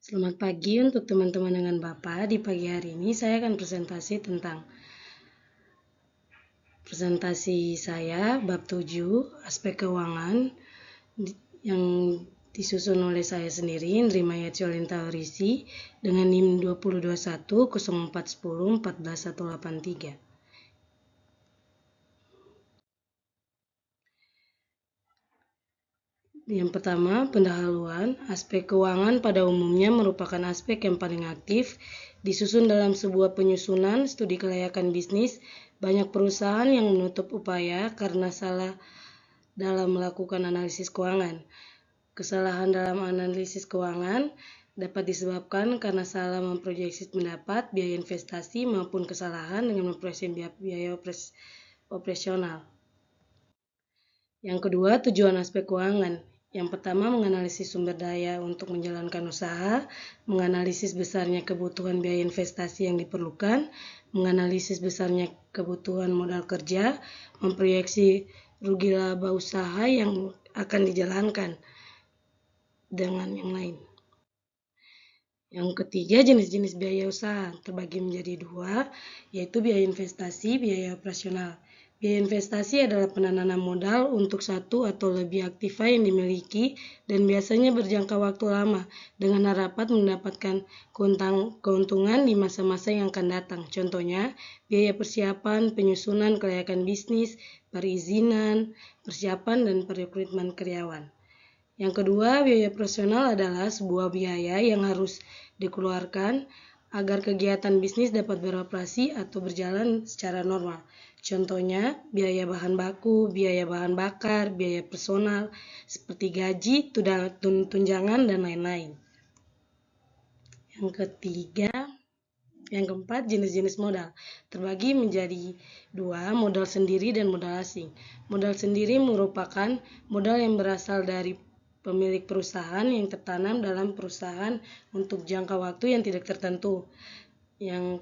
Selamat pagi untuk teman-teman dengan Bapak. Di pagi hari ini saya akan presentasi saya bab 7 aspek keuangan yang disusun oleh saya sendiri, Indri Maya Taurisi, dengan NIM 2021 0410 14183. Yang pertama, pendahuluan. Aspek keuangan pada umumnya merupakan aspek yang paling aktif, disusun dalam sebuah penyusunan studi kelayakan bisnis. Banyak perusahaan yang menutup upaya karena salah dalam melakukan analisis keuangan. Kesalahan dalam analisis keuangan dapat disebabkan karena salah memproyeksi pendapat, biaya investasi, maupun kesalahan dengan memproyeksi biaya operasional. Yang kedua, tujuan aspek keuangan. Yang pertama, menganalisis sumber daya untuk menjalankan usaha, menganalisis besarnya kebutuhan biaya investasi yang diperlukan, menganalisis besarnya kebutuhan modal kerja, memproyeksi rugi laba usaha yang akan dijalankan dengan yang lain. Yang ketiga, jenis-jenis biaya usaha terbagi menjadi dua, yaitu biaya investasi, biaya operasional. Biaya investasi adalah penanaman modal untuk satu atau lebih aktiva yang dimiliki dan biasanya berjangka waktu lama dengan harapan mendapatkan keuntungan di masa-masa yang akan datang. Contohnya, biaya persiapan, penyusunan kelayakan bisnis, perizinan, persiapan dan perekrutmen karyawan. Yang kedua, biaya operasional adalah sebuah biaya yang harus dikeluarkan agar kegiatan bisnis dapat beroperasi atau berjalan secara normal. Contohnya, biaya bahan baku, biaya bahan bakar, biaya personal, seperti gaji, tunjangan, dan lain-lain. Yang keempat, jenis-jenis modal terbagi menjadi dua, modal sendiri dan modal asing. Modal sendiri merupakan modal yang berasal dari pemilik perusahaan yang tertanam dalam perusahaan untuk jangka waktu yang tidak tertentu, yang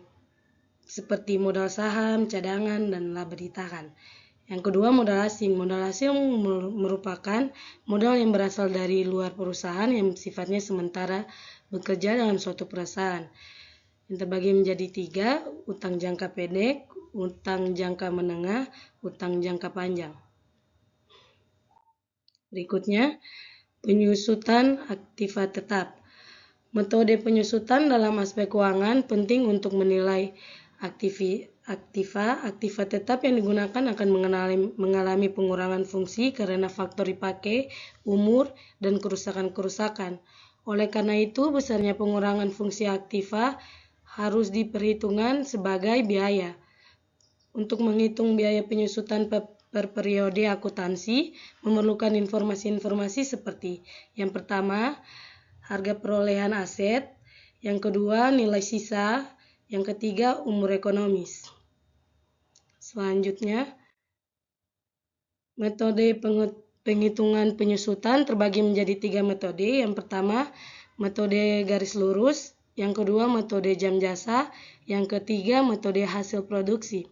seperti modal saham, cadangan, dan laba ditahan. Yang kedua, modal asing. Modal asing merupakan modal yang berasal dari luar perusahaan yang sifatnya sementara bekerja dalam suatu perusahaan. Yang terbagi menjadi tiga, utang jangka pendek, utang jangka menengah, utang jangka panjang. Berikutnya, penyusutan aktiva tetap. Metode penyusutan dalam aspek keuangan penting untuk menilai aktiva tetap yang digunakan akan mengalami pengurangan fungsi karena faktor dipakai, umur, dan kerusakan-kerusakan. Oleh karena itu, besarnya pengurangan fungsi aktiva harus diperhitungkan sebagai biaya. Untuk menghitung biaya penyusutan per periode akuntansi memerlukan informasi-informasi seperti yang pertama, harga perolehan aset, yang kedua, nilai sisa, yang ketiga, umur ekonomis. Selanjutnya, metode penghitungan penyusutan terbagi menjadi tiga metode. Yang pertama, metode garis lurus, yang kedua, metode jam jasa, yang ketiga, metode hasil produksi.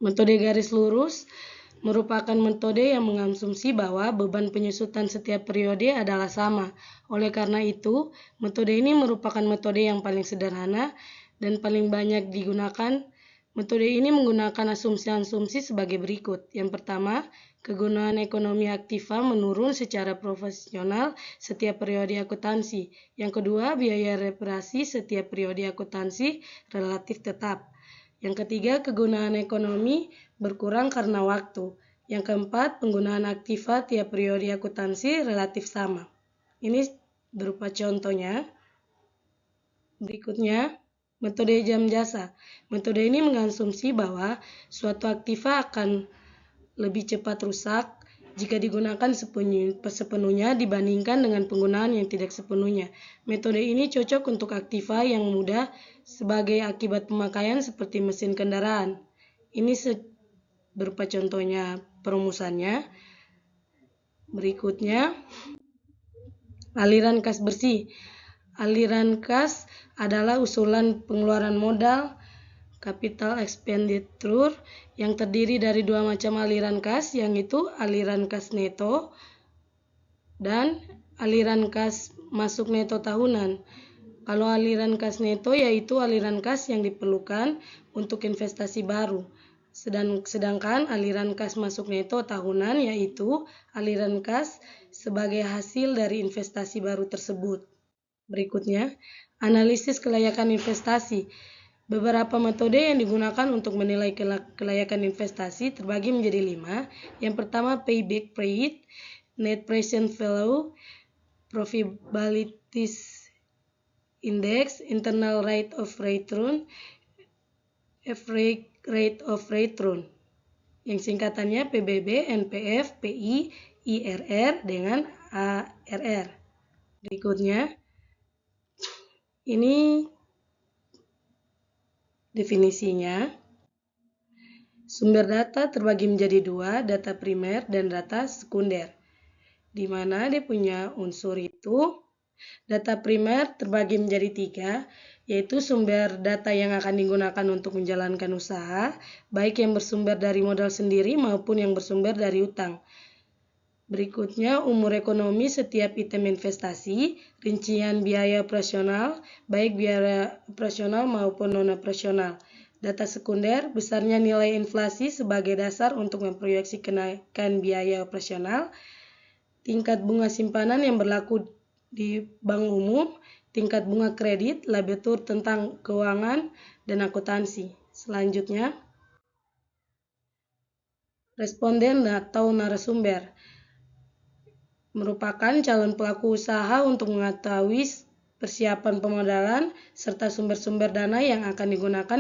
Metode garis lurus merupakan metode yang mengasumsi bahwa beban penyusutan setiap periode adalah sama. Oleh karena itu, metode ini merupakan metode yang paling sederhana dan paling banyak digunakan. Metode ini menggunakan asumsi-asumsi sebagai berikut. Yang pertama, kegunaan ekonomi aktiva menurun secara proporsional setiap periode akuntansi. Yang kedua, biaya reparasi setiap periode akuntansi relatif tetap. Yang ketiga, kegunaan ekonomi berkurang karena waktu. Yang keempat, penggunaan aktiva tiap periode akuntansi relatif sama. Ini berupa contohnya. Berikutnya, metode jam jasa. Metode ini mengasumsi bahwa suatu aktiva akan lebih cepat rusak jika digunakan sepenuhnya dibandingkan dengan penggunaan yang tidak sepenuhnya. Metode ini cocok untuk aktiva yang mudah sebagai akibat pemakaian seperti mesin kendaraan. Ini berupa contohnya perumusannya. Berikutnya, aliran kas bersih. Aliran kas adalah usulan pengeluaran modal capital expenditure yang terdiri dari dua macam aliran kas, yang itu aliran kas neto dan aliran kas masuk neto tahunan. Kalau aliran kas neto yaitu aliran kas yang diperlukan untuk investasi baru. Sedangkan aliran kas masuk neto tahunan yaitu aliran kas sebagai hasil dari investasi baru tersebut. Berikutnya, analisis kelayakan investasi. Beberapa metode yang digunakan untuk menilai kelayakan investasi terbagi menjadi 5. Yang pertama, payback rate, net present value, profitability index, internal rate of return, average rate of return. Yang singkatannya PBB, NPF, PI, IRR dengan ARR. Berikutnya, ini definisinya. Sumber data terbagi menjadi 2, data primer dan data sekunder. Di mana dia punya unsur itu, data primer terbagi menjadi 3, yaitu sumber data yang akan digunakan untuk menjalankan usaha, baik yang bersumber dari modal sendiri maupun yang bersumber dari utang. Berikutnya, umur ekonomi setiap item investasi, rincian biaya operasional, baik biaya operasional maupun non-operasional. Data sekunder, besarnya nilai inflasi sebagai dasar untuk memproyeksi kenaikan biaya operasional, tingkat bunga simpanan yang berlaku di bank umum, tingkat bunga kredit, literatur tentang keuangan, dan akuntansi. Selanjutnya, responden atau narasumber merupakan calon pelaku usaha untuk mengetahui persiapan pemodalan serta sumber-sumber dana yang akan digunakan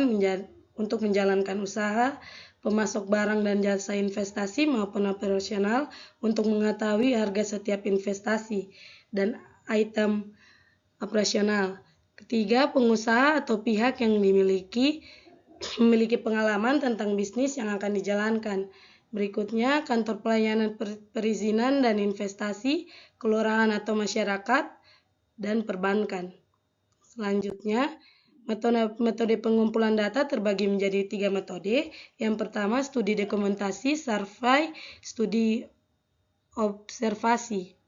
untuk menjalankan usaha, pemasok barang dan jasa investasi maupun operasional untuk mengetahui harga setiap investasi dan item operasional. Ketiga, pengusaha atau pihak yang memiliki pengalaman tentang bisnis yang akan dijalankan. Berikutnya, kantor pelayanan perizinan dan investasi, kelurahan atau masyarakat, dan perbankan. Selanjutnya, metode pengumpulan data terbagi menjadi 3 metode. Yang pertama, studi dokumentasi, survei, studi observasi.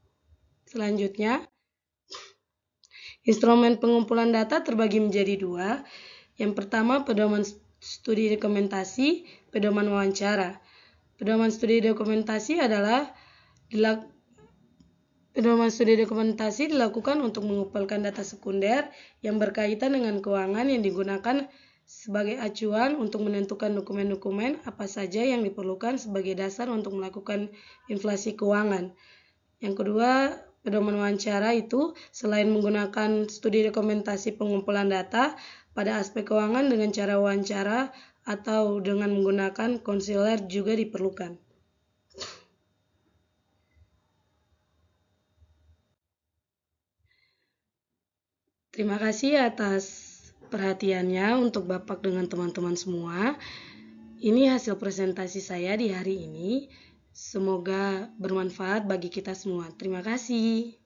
Selanjutnya, instrumen pengumpulan data terbagi menjadi 2. Yang pertama, pedoman studi dokumentasi, pedoman wawancara. Pedoman studi dokumentasi dilakukan untuk mengumpulkan data sekunder yang berkaitan dengan keuangan yang digunakan sebagai acuan untuk menentukan dokumen-dokumen apa saja yang diperlukan sebagai dasar untuk melakukan inflasi keuangan. Yang kedua, pedoman wawancara itu selain menggunakan studi dokumentasi pengumpulan data pada aspek keuangan dengan cara wawancara atau dengan menggunakan konselor juga diperlukan. Terima kasih atas perhatiannya untuk Bapak dengan teman-teman semua. Ini hasil presentasi saya di hari ini. Semoga bermanfaat bagi kita semua. Terima kasih.